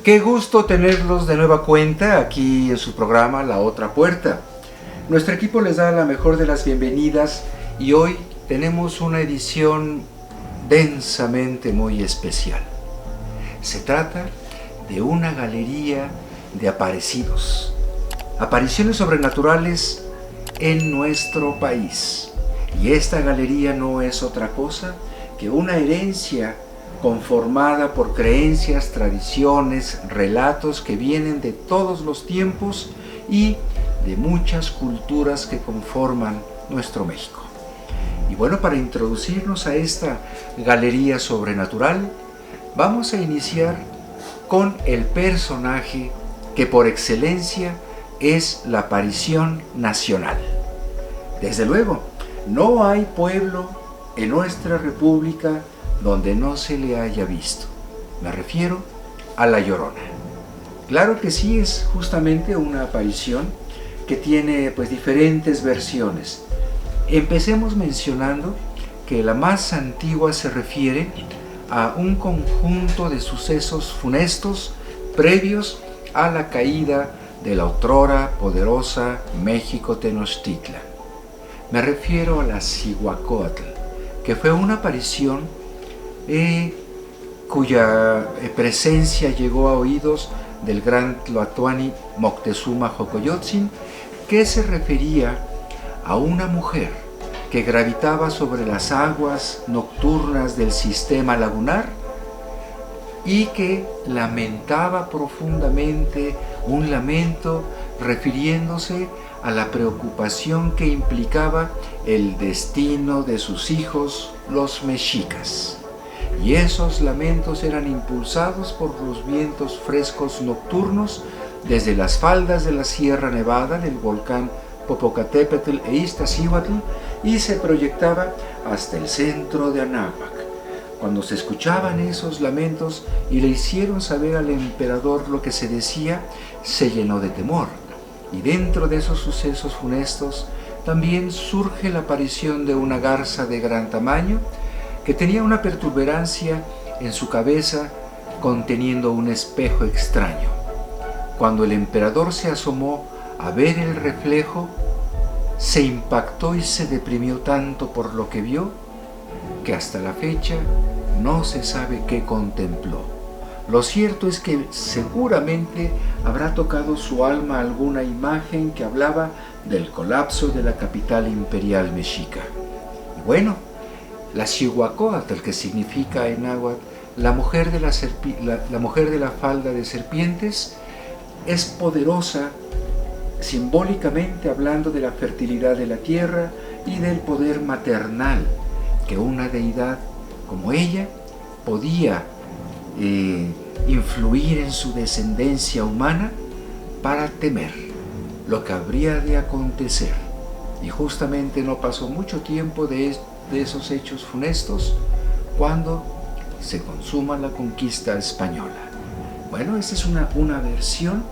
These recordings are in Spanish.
Qué gusto tenerlos de nueva cuenta aquí en su programa La Otra Puerta. Nuestro equipo les da la mejor de las bienvenidas y hoy tenemos una edición densamente muy especial. Se trata de una galería de aparecidos, apariciones sobrenaturales en nuestro país. Y esta galería no es otra cosa que una herencia conformada por creencias, tradiciones, relatos que vienen de todos los tiempos y de muchas culturas que conforman nuestro México. Y bueno, para introducirnos a esta galería sobrenatural, vamos a iniciar con el personaje que por excelencia es la aparición nacional. Desde luego, no hay pueblo en nuestra república donde no se le haya visto. Me refiero a La Llorona. Claro que sí, es justamente una aparición que tiene diferentes versiones. Empecemos mencionando que la más antigua se refiere a un conjunto de sucesos funestos previos a la caída de la otrora poderosa México Tenochtitlan. Me refiero a la Cihuacóatl, que fue una aparición cuya presencia llegó a oídos del gran Tlatoani Moctezuma Xocoyotzin, que se refería a una mujer que gravitaba sobre las aguas nocturnas del sistema lagunar y que lamentaba profundamente un lamento refiriéndose a la preocupación que implicaba el destino de sus hijos, los mexicas. Y esos lamentos eran impulsados por los vientos frescos nocturnos desde las faldas de la Sierra Nevada del volcán Popocatépetl e Iztaccíhuatl y se proyectaba hasta el centro de Anáhuac. Cuando se escuchaban esos lamentos y le hicieron saber al emperador lo que se decía, se llenó de temor. Y dentro de esos sucesos funestos también surge la aparición de una garza de gran tamaño que tenía una protuberancia en su cabeza conteniendo un espejo extraño. Cuando el emperador se asomó a ver el reflejo, se impactó y se deprimió tanto por lo que vio que hasta la fecha no se sabe qué contempló. Lo cierto es que seguramente habrá tocado su alma alguna imagen que hablaba del colapso de la capital imperial mexica. Y bueno, la Cihuacóatl, que significa en náhuatl la mujer de la falda de serpientes, es poderosa simbólicamente hablando de la fertilidad de la tierra y del poder maternal que una deidad como ella podía influir en su descendencia humana para temer lo que habría de acontecer. Y justamente no pasó mucho tiempo de esos hechos funestos cuando se consuma la conquista española. Bueno, esta es una versión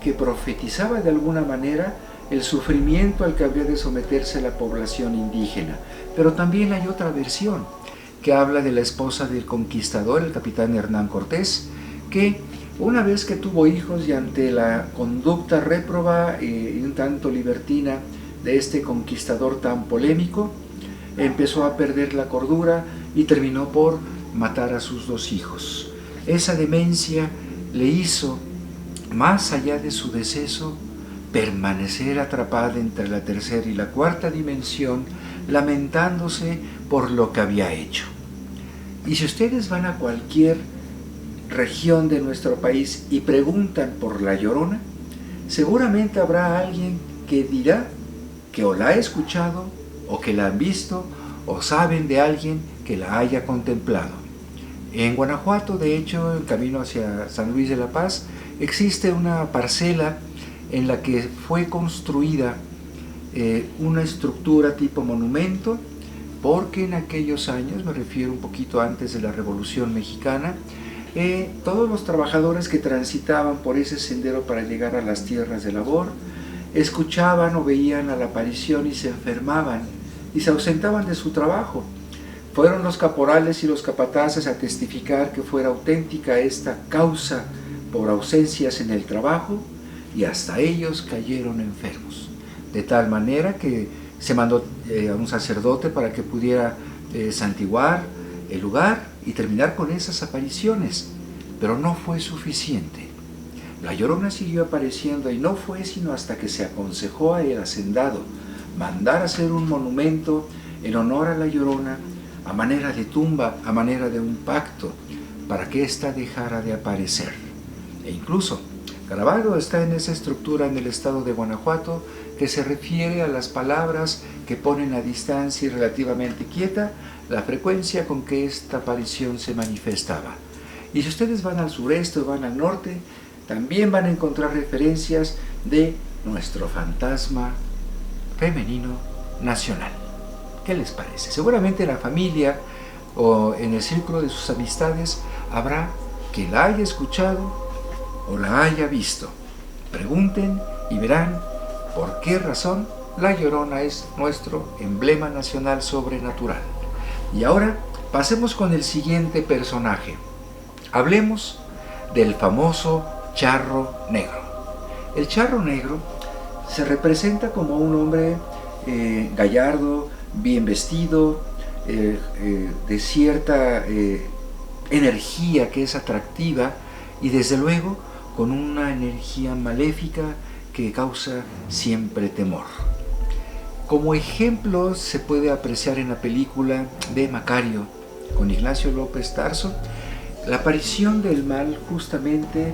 que profetizaba de alguna manera el sufrimiento al que habría de someterse la población indígena. Pero también hay otra versión que habla de la esposa del conquistador, el capitán Hernán Cortés, que una vez que tuvo hijos y ante la conducta réproba y un tanto libertina de este conquistador tan polémico, empezó a perder la cordura y terminó por matar a sus dos hijos. Esa demencia le hizo, más allá de su deceso, permanecer atrapada entre la tercera y la cuarta dimensión, lamentándose por lo que había hecho. Y si ustedes van a cualquier región de nuestro país y preguntan por La Llorona, seguramente habrá alguien que dirá que o la ha escuchado, o que la han visto, o saben de alguien que la haya contemplado. En Guanajuato, de hecho, en camino hacia San Luis de la Paz, existe una parcela en la que fue construida una estructura tipo monumento, porque en aquellos años, me refiero un poquito antes de la Revolución Mexicana, todos los trabajadores que transitaban por ese sendero para llegar a las tierras de labor, escuchaban o veían a la aparición y se enfermaban y se ausentaban de su trabajo. Fueron los caporales y los capataces a testificar que fuera auténtica esta causa por ausencias en el trabajo y hasta ellos cayeron enfermos. De tal manera que se mandó a un sacerdote para que pudiera santiguar el lugar y terminar con esas apariciones, pero no fue suficiente. La Llorona siguió apareciendo y no fue sino hasta que se aconsejó al hacendado mandar hacer un monumento en honor a la Llorona a manera de tumba, a manera de un pacto, para que ésta dejara de aparecer. E incluso grabado está en esa estructura en el estado de Guanajuato que se refiere a las palabras que ponen a distancia y relativamente quieta la frecuencia con que esta aparición se manifestaba. Y si ustedes van al sureste o van al norte, también van a encontrar referencias de nuestro fantasma femenino nacional. ¿Qué les parece? Seguramente en la familia o en el círculo de sus amistades habrá quien la haya escuchado o la haya visto. Pregunten y verán por qué razón la Llorona es nuestro emblema nacional sobrenatural. Y ahora pasemos con el siguiente personaje. Hablemos del famoso Charro Negro. El Charro Negro se representa como un hombre gallardo, bien vestido, de cierta energía que es atractiva y desde luego con una energía maléfica que causa siempre temor. Como ejemplo se puede apreciar en la película de Macario con Ignacio López Tarso la aparición del mal justamente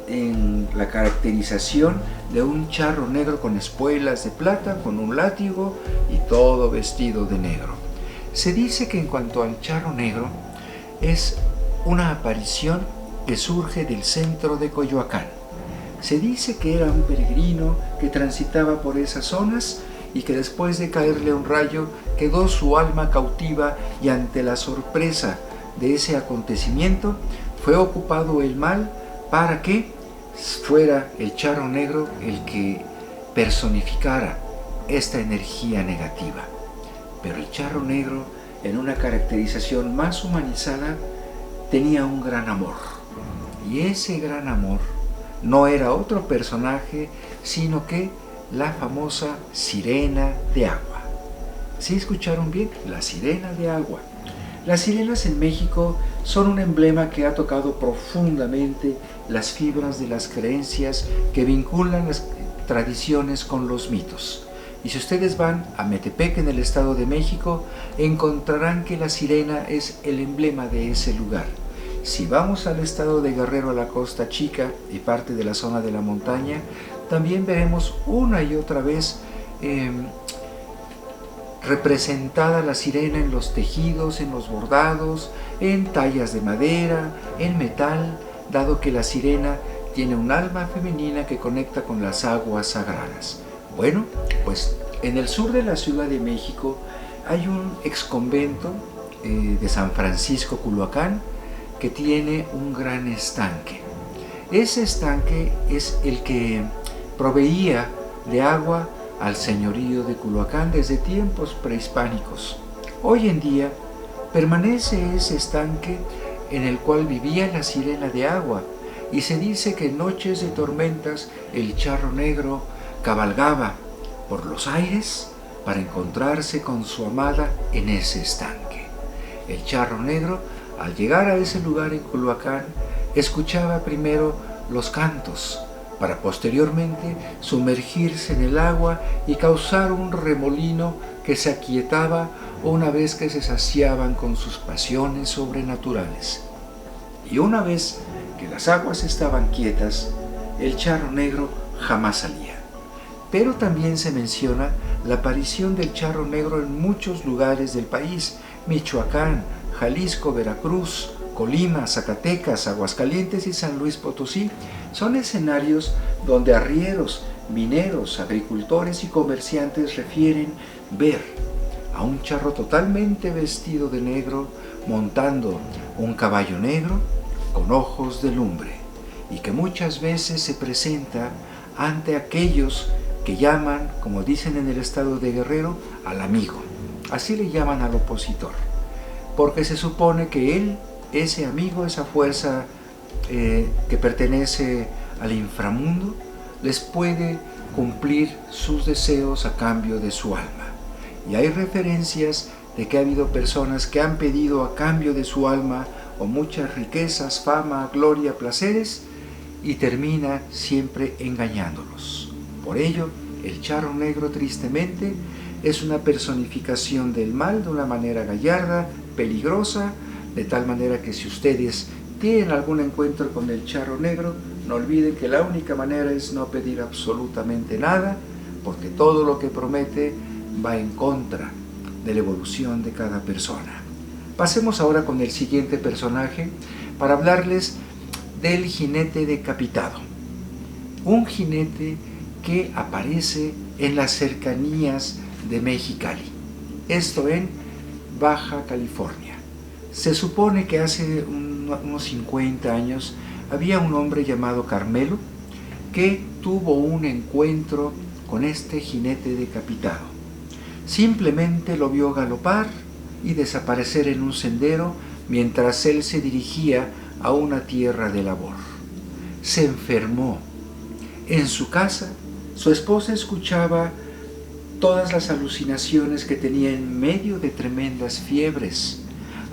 en la caracterización de un charro negro con espuelas de plata, con un látigo y todo vestido de negro. Se dice que en cuanto al charro negro es una aparición que surge del centro de Coyoacán. Se dice que era un peregrino que transitaba por esas zonas y que después de caerle un rayo quedó su alma cautiva y ante la sorpresa de ese acontecimiento fue ocupado el mal para que fuera el charro negro el que personificara esta energía negativa. Pero el charro negro, en una caracterización más humanizada, tenía un gran amor. Y ese gran amor no era otro personaje, sino que la famosa sirena de agua. ¿Sí escucharon bien? La sirena de agua. Las sirenas en México son un emblema que ha tocado profundamente las fibras de las creencias que vinculan las tradiciones con los mitos. Y si ustedes van a Metepec, en el Estado de México, encontrarán que la sirena es el emblema de ese lugar. Si vamos al estado de Guerrero, a la Costa Chica y parte de la zona de la montaña, también veremos una y otra vez representada la sirena en los tejidos, en los bordados, en tallas de madera, en metal, dado que la sirena tiene un alma femenina que conecta con las aguas sagradas. Bueno, pues en el sur de la Ciudad de México hay un exconvento de San Francisco Culhuacán que tiene un gran estanque. Ese estanque es el que proveía de agua al señorío de Culhuacán desde tiempos prehispánicos. Hoy en día permanece ese estanque en el cual vivía la sirena de agua y se dice que en noches de tormentas el charro negro cabalgaba por los aires para encontrarse con su amada en ese estanque. El charro negro, al llegar a ese lugar en Culhuacán, escuchaba primero los cantos para posteriormente sumergirse en el agua y causar un remolino que se aquietaba una vez que se saciaban con sus pasiones sobrenaturales. Y una vez que las aguas estaban quietas, el charro negro jamás salía. Pero también se menciona la aparición del charro negro en muchos lugares del país: Michoacán, Jalisco, Veracruz, Colima, Zacatecas, Aguascalientes y San Luis Potosí. Son escenarios donde arrieros, mineros, agricultores y comerciantes refieren ver a un charro totalmente vestido de negro, montando un caballo negro con ojos de lumbre, y que muchas veces se presenta ante aquellos que llaman, como dicen en el estado de Guerrero, al amigo. Así le llaman al opositor, porque se supone que él, ese amigo, esa fuerza que pertenece al inframundo les puede cumplir sus deseos a cambio de su alma. Y hay referencias de que ha habido personas que han pedido a cambio de su alma o muchas riquezas, fama, gloria, placeres, y termina siempre engañándolos. Por ello, el charro negro tristemente es una personificación del mal de una manera gallarda, peligrosa, de tal manera que si ustedes tienen algún encuentro con el charro negro, no olviden que la única manera es no pedir absolutamente nada, porque todo lo que promete va en contra de la evolución de cada persona. Pasemos ahora con el siguiente personaje para hablarles del jinete decapitado. Un jinete que aparece en las cercanías de Mexicali, esto en Baja California. Se supone que hace unos 50 años había un hombre llamado Carmelo que tuvo un encuentro con este jinete decapitado. Simplemente lo vio galopar y desaparecer en un sendero mientras él se dirigía a una tierra de labor. Se enfermó. En su casa, su esposa escuchaba todas las alucinaciones que tenía en medio de tremendas fiebres.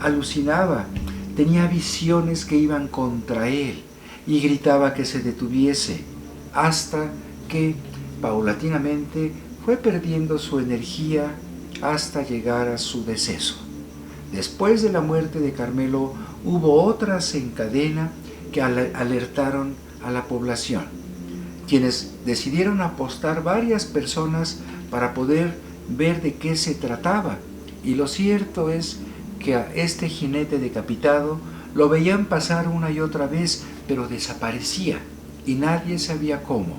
Alucinaba, tenía visiones que iban contra él y gritaba que se detuviese, hasta que paulatinamente fue perdiendo su energía hasta llegar a su deceso. Después de la muerte de Carmelo hubo otras en cadena que alertaron a la población, quienes decidieron apostar varias personas para poder ver de qué se trataba. Y lo cierto es que a este jinete decapitado lo veían pasar una y otra vez, pero desaparecía y nadie sabía cómo.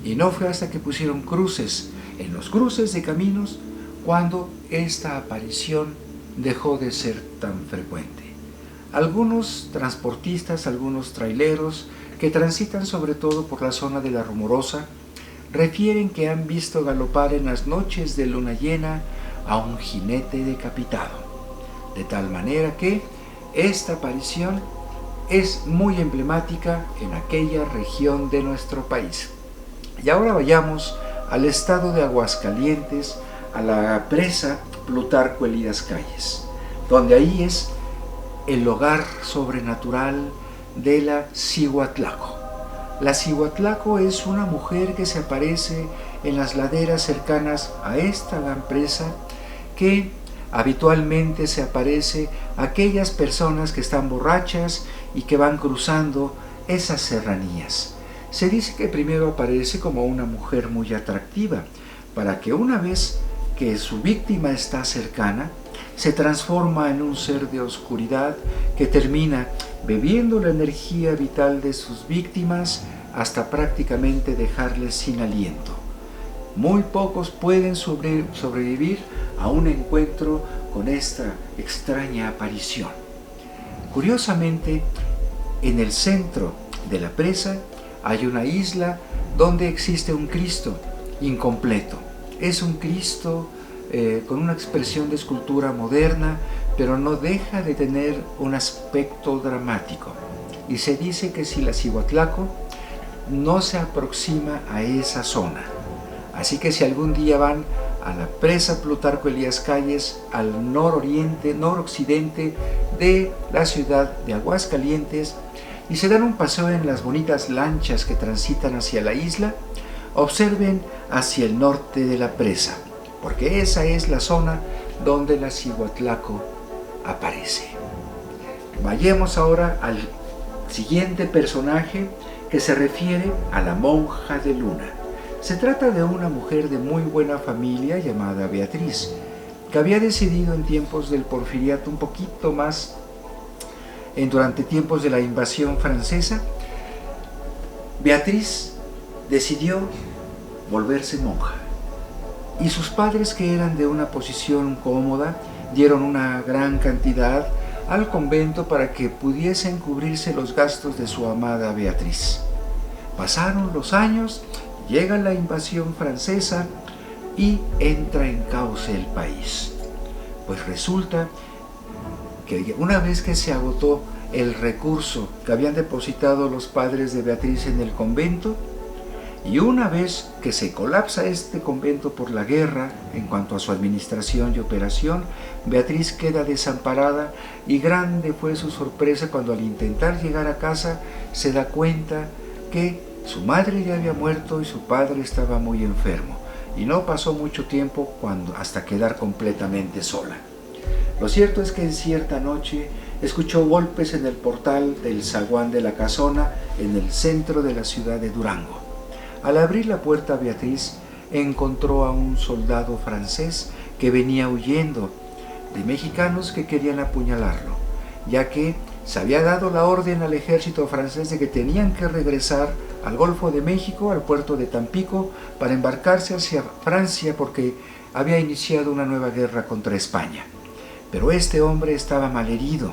Y no fue hasta que pusieron cruces en los cruces de caminos cuando esta aparición dejó de ser tan frecuente. Algunos transportistas, algunos traileros que transitan sobre todo por la zona de La Rumorosa, refieren que han visto galopar en las noches de luna llena a un jinete decapitado. De tal manera que esta aparición es muy emblemática en aquella región de nuestro país. Y ahora vayamos al estado de Aguascalientes, a la presa Plutarco Elías Calles, donde ahí es el hogar sobrenatural de la Cihuatlaco. La Cihuatlaco es una mujer que se aparece en las laderas cercanas a esta gran presa, que habitualmente se aparece a aquellas personas que están borrachas y que van cruzando esas serranías. Se dice que primero aparece como una mujer muy atractiva, para que una vez que su víctima está cercana, se transforma en un ser de oscuridad que termina bebiendo la energía vital de sus víctimas hasta prácticamente dejarles sin aliento. Muy pocos pueden sobrevivir a un encuentro con esta extraña aparición. Curiosamente, en el centro de la presa hay una isla donde existe un Cristo incompleto. Es un Cristo con una expresión de escultura moderna, pero no deja de tener un aspecto dramático. Y se dice que si la Cihuatlaco no se aproxima a esa zona. Así que si algún día van a la presa Plutarco Elías Calles, al noroccidente de la ciudad de Aguascalientes, y se dan un paseo en las bonitas lanchas que transitan hacia la isla, observen hacia el norte de la presa, porque esa es la zona donde la Cihuatlaco aparece. Vayamos ahora al siguiente personaje, que se refiere a la monja de luna. Se trata de una mujer de muy buena familia llamada Beatriz, que había decidido en tiempos del Porfiriato, un poquito más durante tiempos de la invasión francesa. Beatriz decidió volverse monja, y sus padres, que eran de una posición cómoda, dieron una gran cantidad al convento para que pudiesen cubrirse los gastos de su amada Beatriz. Pasaron los años, llega la invasión francesa y entra en cauce el país. Pues resulta que una vez que se agotó el recurso que habían depositado los padres de Beatriz en el convento, y una vez que se colapsa este convento por la guerra en cuanto a su administración y operación, Beatriz queda desamparada y grande fue su sorpresa cuando al intentar llegar a casa se da cuenta que su madre ya había muerto y su padre estaba muy enfermo, y no pasó mucho tiempo hasta quedar completamente sola. Lo cierto es que en cierta noche escuchó golpes en el portal del zaguán de la casona en el centro de la ciudad de Durango. Al abrir la puerta, Beatriz encontró a un soldado francés que venía huyendo de mexicanos que querían apuñalarlo, ya que se había dado la orden al ejército francés de que tenían que regresar al Golfo de México, al puerto de Tampico, para embarcarse hacia Francia porque había iniciado una nueva guerra contra España. Pero este hombre estaba malherido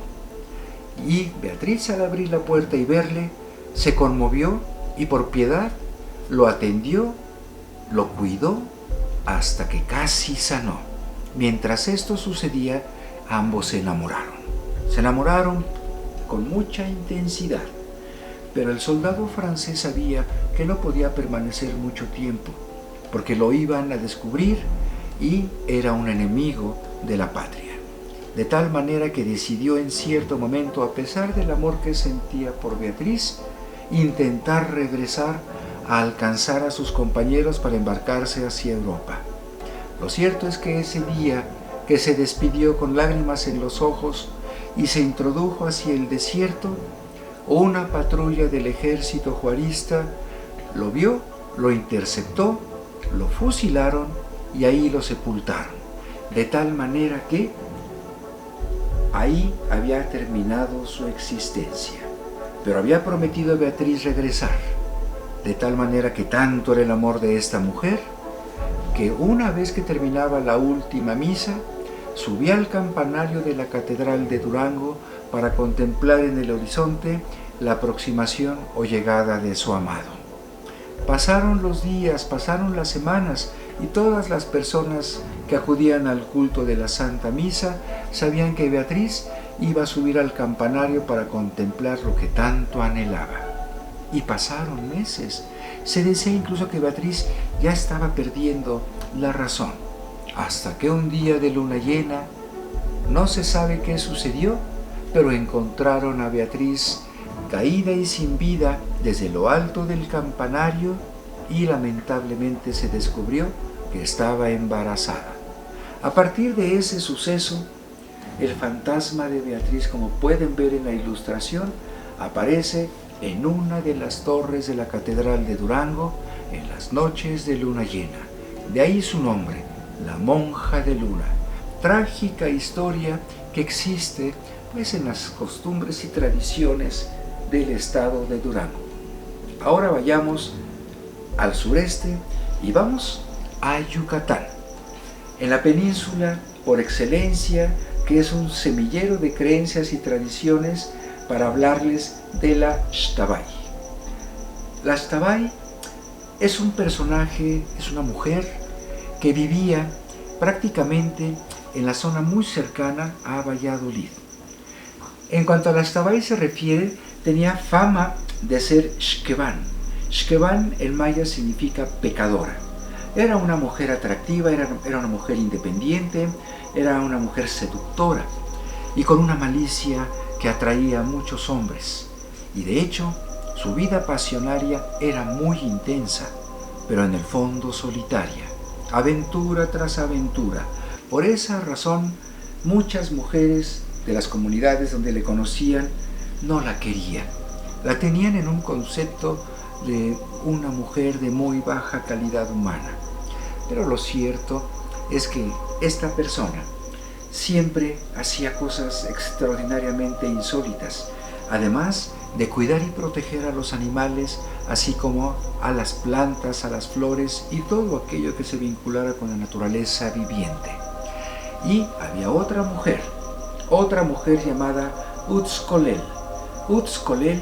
y Beatriz, al abrir la puerta y verle, se conmovió y por piedad lo atendió, lo cuidó hasta que casi sanó. Mientras esto sucedía, ambos se enamoraron. Se enamoraron con mucha intensidad, pero el soldado francés sabía que no podía permanecer mucho tiempo, porque lo iban a descubrir y era un enemigo de la patria. De tal manera que decidió en cierto momento, a pesar del amor que sentía por Beatriz, intentar regresar a alcanzar a sus compañeros para embarcarse hacia Europa. Lo cierto es que ese día que se despidió con lágrimas en los ojos y se introdujo hacia el desierto, una patrulla del ejército juarista lo vio, lo interceptó, lo fusilaron y ahí lo sepultaron. De tal manera que ahí había terminado su existencia. Pero había prometido a Beatriz regresar. De tal manera que tanto era el amor de esta mujer, que una vez que terminaba la última misa, subía al campanario de la Catedral de Durango para contemplar en el horizonte la aproximación o llegada de su amado. Pasaron los días, pasaron las semanas, y todas las personas que acudían al culto de la Santa Misa sabían que Beatriz iba a subir al campanario para contemplar lo que tanto anhelaba. Y pasaron meses. Se decía incluso que Beatriz ya estaba perdiendo la razón, hasta que un día de luna llena, no se sabe qué sucedió, pero encontraron a Beatriz caída y sin vida desde lo alto del campanario, y lamentablemente se descubrió que estaba embarazada. A partir de ese suceso, el fantasma de Beatriz, como pueden ver en la ilustración, aparece en una de las torres de la Catedral de Durango en las noches de luna llena. De ahí su nombre, la monja de luna. Trágica historia que existe pues en las costumbres y tradiciones del estado de Durango. Ahora vayamos al sureste y vamos a Yucatán, en la península por excelencia, que es un semillero de creencias y tradiciones, para hablarles de la Xtabay. La Xtabay es un personaje, es una mujer que vivía prácticamente en la zona muy cercana a Valladolid. En cuanto a la Xtabay se refiere, tenía fama de ser Xqueban. Xqueban en maya significa pecadora. Era una mujer atractiva, era una mujer independiente, era una mujer seductora y con una malicia que atraía a muchos hombres. Y de hecho, su vida pasionaria era muy intensa, pero en el fondo solitaria, aventura tras aventura. Por esa razón, muchas mujeres de las comunidades donde le conocían no la querían. La tenían en un concepto de una mujer de muy baja calidad humana. Pero lo cierto es que esta persona siempre hacía cosas extraordinariamente insólitas, además de cuidar y proteger a los animales, así como a las plantas, a las flores y todo aquello que se vinculara con la naturaleza viviente. Y había otra mujer llamada Utzcolel. Utzcolel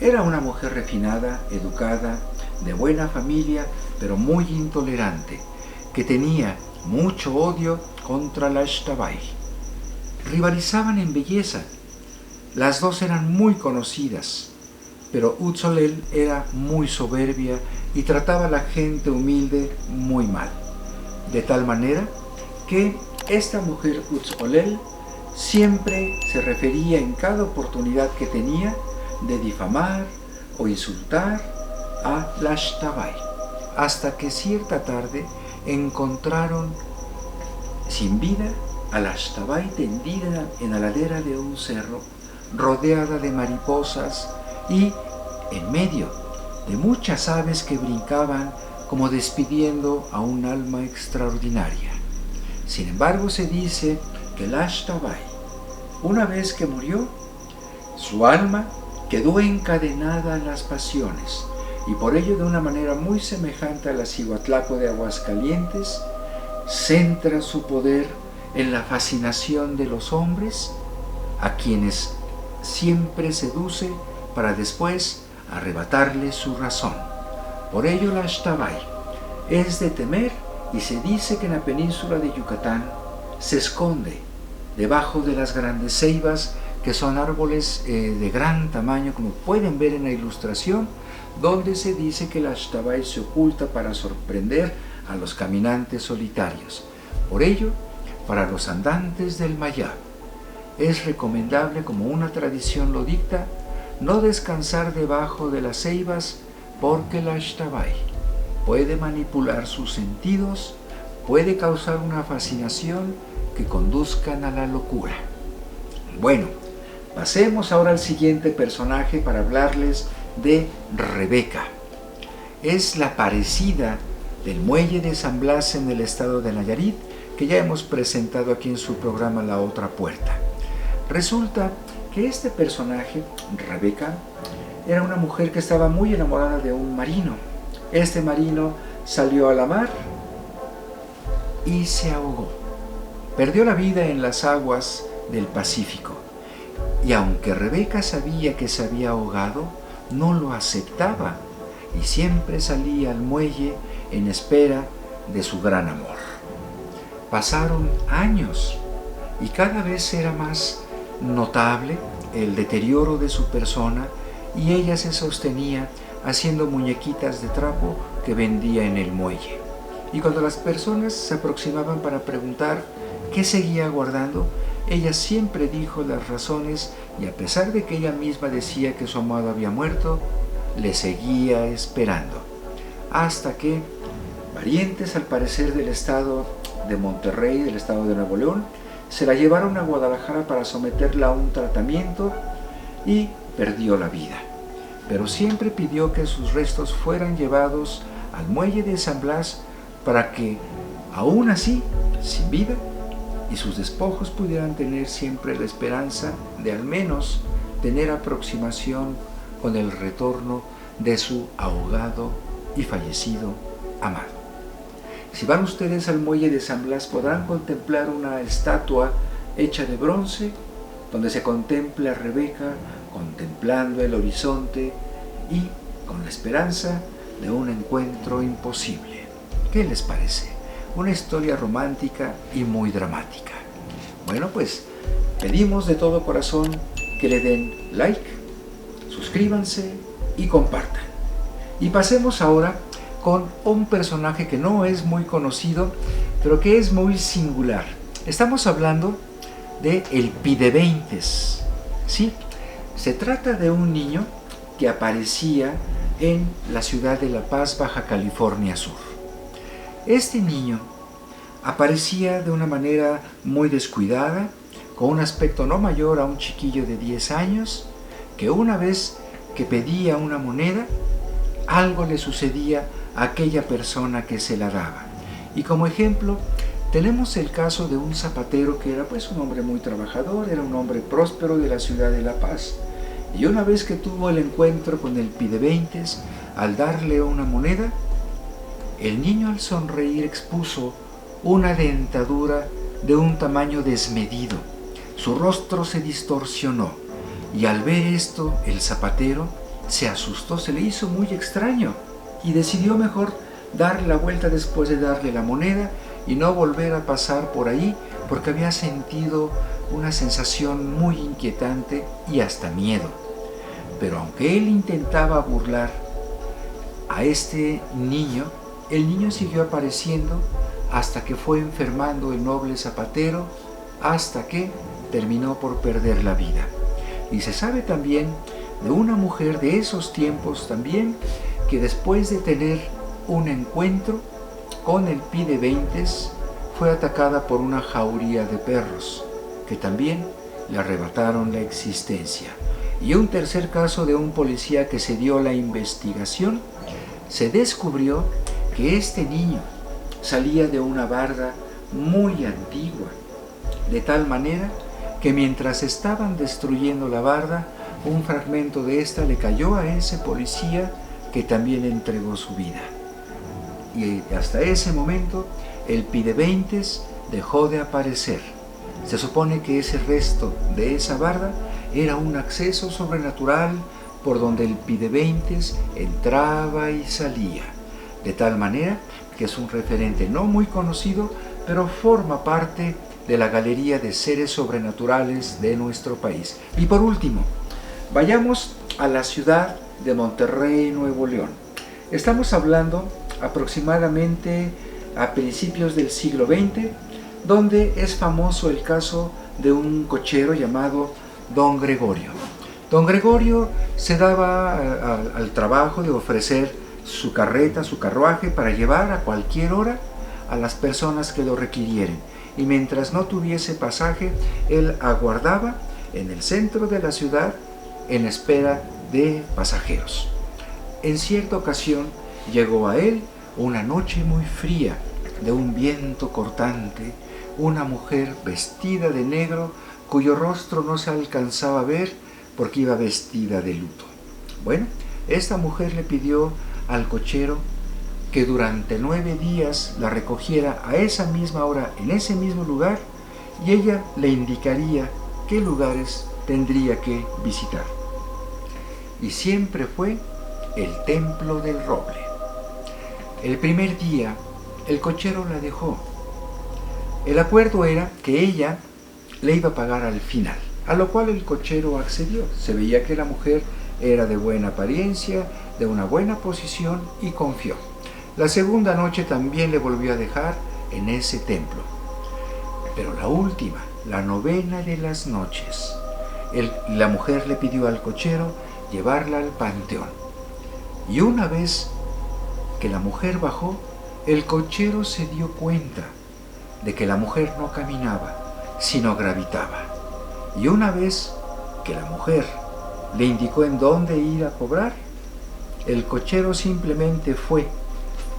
era una mujer refinada, educada, de buena familia, pero muy intolerante, que tenía mucho odio contra la Xtabay. Rivalizaban en belleza, Las dos eran muy conocidas, pero Utzolel era muy soberbia y trataba a la gente humilde muy mal, de tal manera que esta mujer Utzolel siempre se refería en cada oportunidad que tenía de difamar o insultar a Lashtabai, hasta que cierta tarde encontraron sin vida a Lashtabai tendida en la ladera de un cerro, rodeada de mariposas y en medio de muchas aves que brincaban como despidiendo a un alma extraordinaria. Sin embargo, se dice que Lashtabai, una vez que murió, su alma quedó encadenada a las pasiones, y por ello, de una manera muy semejante a la Cihuatlaco de Aguascalientes, centra su poder en la fascinación de los hombres, a quienes siempre seduce para después arrebatarles su razón. Por ello, Lashtabai es de temer, y se dice que en la península de Yucatán se esconde debajo de las grandes ceibas, que son árboles de gran tamaño, como pueden ver en la ilustración, donde se dice que Lashtabai se oculta para sorprender a los caminantes solitarios. Por ello, para los andantes del Mayab, es recomendable, como una tradición lo dicta, no descansar debajo de las ceibas, porque Lashtabai puede manipular sus sentidos, puede causar una fascinación que conduzcan a la locura. Bueno, pasemos ahora al siguiente personaje para hablarles de Rebeca. Es la parecida del muelle de San Blas en el estado de Nayarit, que ya hemos presentado aquí en su programa La Otra Puerta. Resulta que este personaje, Rebeca, era una mujer que estaba muy enamorada de un marino. Este marino salió a la mar y se ahogó. Perdió la vida en las aguas del Pacífico. Y aunque Rebeca sabía que se había ahogado, no lo aceptaba y siempre salía al muelle en espera de su gran amor. Pasaron años y cada vez era más notable el deterioro de su persona, y ella se sostenía haciendo muñequitas de trapo que vendía en el muelle. Y cuando las personas se aproximaban para preguntar qué seguía guardando, ella siempre dijo las razones, y a pesar de que ella misma decía que su amado había muerto, le seguía esperando. Hasta que parientes, al parecer del estado de Monterrey, del estado de Nuevo León, se la llevaron a Guadalajara para someterla a un tratamiento y perdió la vida. Pero siempre pidió que sus restos fueran llevados al muelle de San Blas para que, aún así, sin vida, y sus despojos pudieran tener siempre la esperanza de al menos tener aproximación con el retorno de su ahogado y fallecido amado. Si van ustedes al muelle de San Blas, podrán contemplar una estatua hecha de bronce, donde se contempla a Rebeca contemplando el horizonte y con la esperanza de un encuentro imposible. ¿Qué les parece? Una historia romántica y muy dramática. Bueno, pues pedimos de todo corazón que le den like, suscríbanse y compartan. Y pasemos ahora con un personaje que no es muy conocido, pero que es muy singular. Estamos hablando de el Pideveintes. ¿Sí? Se trata de un niño que aparecía en la ciudad de La Paz, Baja California Sur. Este niño aparecía de una manera muy descuidada, con un aspecto no mayor a un chiquillo de 10 años, que una vez que pedía una moneda, algo le sucedía a aquella persona que se la daba. Y como ejemplo, tenemos el caso de un zapatero que era pues un hombre muy trabajador, era un hombre próspero de la ciudad de La Paz. Y una vez que tuvo el encuentro con el Pideveintes, al darle una moneda, el niño al sonreír expuso una dentadura de un tamaño desmedido. Su rostro se distorsionó, y al ver esto el zapatero se asustó, se le hizo muy extraño y decidió mejor dar la vuelta después de darle la moneda y no volver a pasar por ahí, porque había sentido una sensación muy inquietante y hasta miedo. Pero aunque él intentaba burlar a este niño, el niño siguió apareciendo hasta que fue enfermando el noble zapatero, hasta que terminó por perder la vida. Y se sabe también de una mujer de esos tiempos también, que después de tener un encuentro con el Pideveintes, fue atacada por una jauría de perros, que también le arrebataron la existencia. Y un tercer caso de un policía que se dio la investigación, se descubrió que este niño salía de una barda muy antigua, de tal manera que mientras estaban destruyendo la barda, un fragmento de esta le cayó a ese policía, que también entregó su vida. Y hasta ese momento el Pideveintes dejó de aparecer. Se supone que ese resto de esa barda era un acceso sobrenatural por donde el Pideveintes entraba y salía, de tal manera que es un referente no muy conocido, pero forma parte de la galería de seres sobrenaturales de nuestro país. Y por último, vayamos a la ciudad de Monterrey, Nuevo León. Estamos hablando aproximadamente a principios del siglo XX, donde es famoso el caso de un cochero llamado Don Gregorio. Don Gregorio se daba al trabajo de ofrecer su carreta, su carruaje, para llevar a cualquier hora a las personas que lo requirieren. Y mientras no tuviese pasaje, él aguardaba en el centro de la ciudad en espera de pasajeros. En cierta ocasión llegó a él una noche muy fría, de un viento cortante, una mujer vestida de negro, cuyo rostro no se alcanzaba a ver porque iba vestida de luto. Bueno, esta mujer le pidió al cochero que durante 9 días la recogiera a esa misma hora, en ese mismo lugar, y ella le indicaría qué lugares tendría que visitar. Y siempre fue el Templo del Roble. El primer día, el cochero la dejó. El acuerdo era que ella le iba a pagar al final, a lo cual el cochero accedió. Se veía que la mujer era de buena apariencia, de una buena posición, y confió. La segunda noche también le volvió a dejar en ese templo. Pero la última, la novena de las noches, la mujer le pidió al cochero llevarla al panteón. Y una vez que la mujer bajó, el cochero se dio cuenta de que la mujer no caminaba, sino gravitaba. Y una vez que la mujer le indicó en dónde ir a cobrar, el cochero simplemente fue,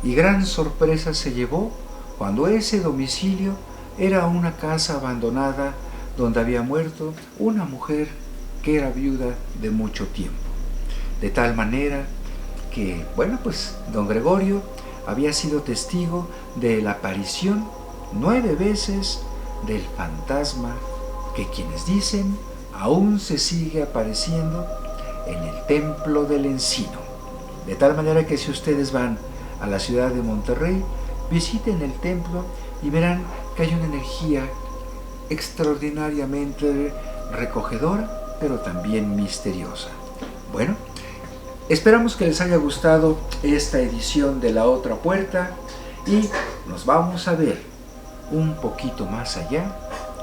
y gran sorpresa se llevó cuando ese domicilio era una casa abandonada donde había muerto una mujer que era viuda de mucho tiempo. De tal manera que, bueno, pues don Gregorio había sido testigo de la aparición 9 veces del fantasma que, quienes dicen, aún se sigue apareciendo en el Templo del Encino. De tal manera que si ustedes van a la ciudad de Monterrey, visiten el templo y verán que hay una energía extraordinariamente recogedora, pero también misteriosa. Bueno, esperamos que les haya gustado esta edición de La Otra Puerta, y nos vamos a ver un poquito más allá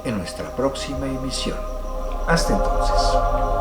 en nuestra próxima emisión. Hasta entonces.